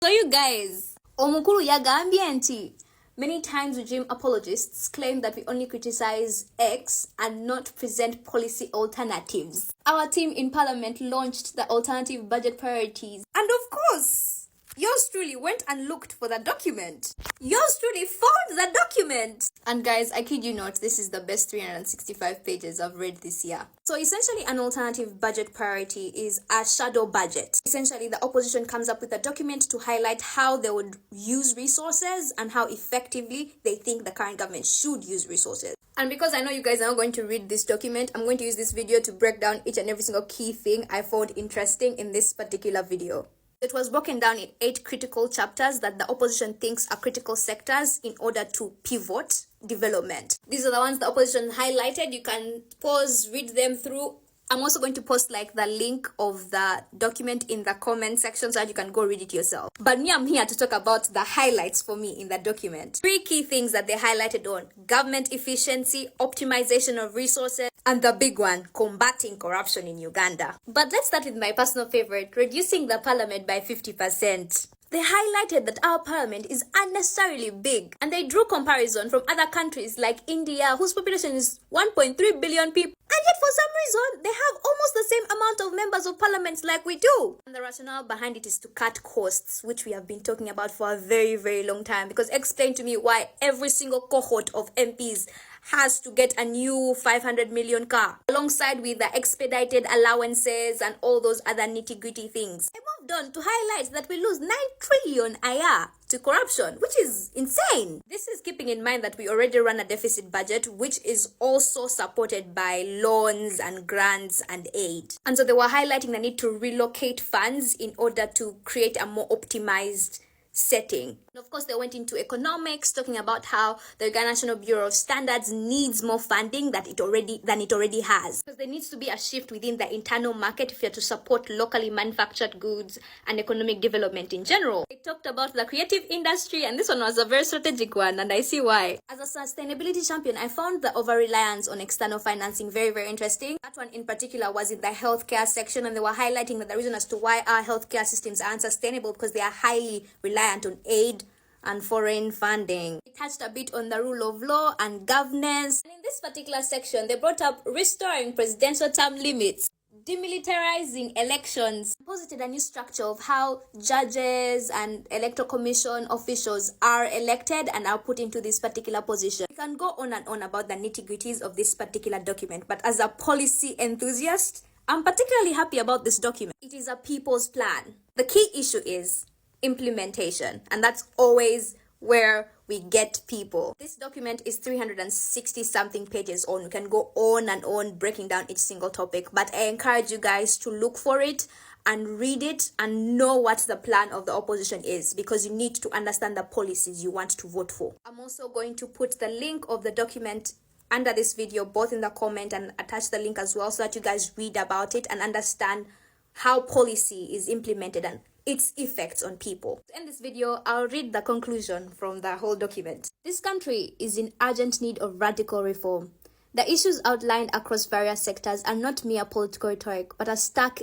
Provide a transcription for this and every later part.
So you guys, omukulu yagambye nti many times regime apologists claim that we only criticize X and not present policy alternatives. Our team in Parliament launched the alternative budget priorities. And of course, yours truly went and looked for the document. Yours truly found the document. And guys, I kid you not, this is the best 365 pages I've read this year. So essentially, an alternative budget priority is a shadow budget. Essentially, the opposition comes up with a document to highlight how they would use resources and how effectively they think the current government should use resources. And because I know you guys are not going to read this document, I'm going to use this video to break down each and every single key thing I found interesting in this particular video. It was broken down in 8 critical chapters that the opposition thinks are critical sectors in order to pivot development. These are the ones the opposition highlighted. You can pause, read them through. I'm also going to post like the link of the document in the comment section so that you can go read it yourself. But me, I'm here to talk about the highlights for me in the document. 3 key things that they highlighted on: government efficiency, optimization of resources, and the big one, combating corruption in Uganda. But let's start with my personal favorite, reducing the parliament by 50%. They highlighted that our parliament is unnecessarily big, and they drew comparison from other countries like India, whose population is 1.3 billion people. And yet for some reason, they have almost the same amount of members of parliament like we do. And the rationale behind it is to cut costs, which we have been talking about for a very, very long time. Because explain to me why every single cohort of MPs has to get a new 500 million car, alongside with the expedited allowances and all those other nitty-gritty things. I moved on to highlight that we lose 9 trillion a year to corruption, which is insane. This is keeping in mind that we already run a deficit budget, which is also supported by loans and grants and aid. And so they were highlighting the need to relocate funds in order to create a more optimized setting. And of course, they went into economics, talking about how the Uganda National Bureau of Standards needs more funding than it already has. Because there needs to be a shift within the internal market if you're to support locally manufactured goods and economic development in general. They talked about the creative industry, and this one was a very strategic one, and I see why. As a sustainability champion, I found the over-reliance on external financing very, very interesting. That one in particular was in the healthcare section, and they were highlighting that the reason as to why our healthcare systems are unsustainable because they are highly reliant on aid and foreign funding. It touched a bit on the rule of law and governance. And in this particular section, they brought up restoring presidential term limits, demilitarizing elections, posited a new structure of how judges and electoral commission officials are elected and are put into this particular position. We can go on and on about the nitty-gritties of this particular document, but as a policy enthusiast, I'm particularly happy about this document. It is a people's plan. The key issue is implementation, and that's always where we get people. This document is 360 something pages on. We can go on and on breaking down each single topic, but I encourage you guys to look for it and read it and know what the plan of the opposition is, because you need to understand the policies you want to vote for. I'm also going to put the link of the document under this video, both in the comment, and attach the link as well so that you guys read about it and understand how policy is implemented and its effects on people. To end this video, I'll read the conclusion from the whole document. This country is in urgent need of radical reform. The issues outlined across various sectors are not mere political rhetoric, but a stark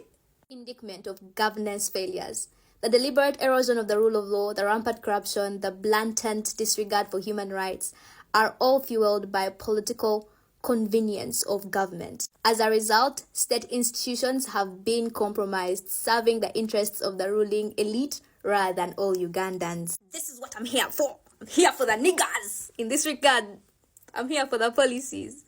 indictment of governance failures. The deliberate erosion of the rule of law, the rampant corruption, the blatant disregard for human rights are all fueled by political convenience of government. As a result, state institutions have been compromised, serving the interests of the ruling elite rather than all Ugandans. This is what I'm here for. I'm here for the niggers. In this regard, I'm here for the policies.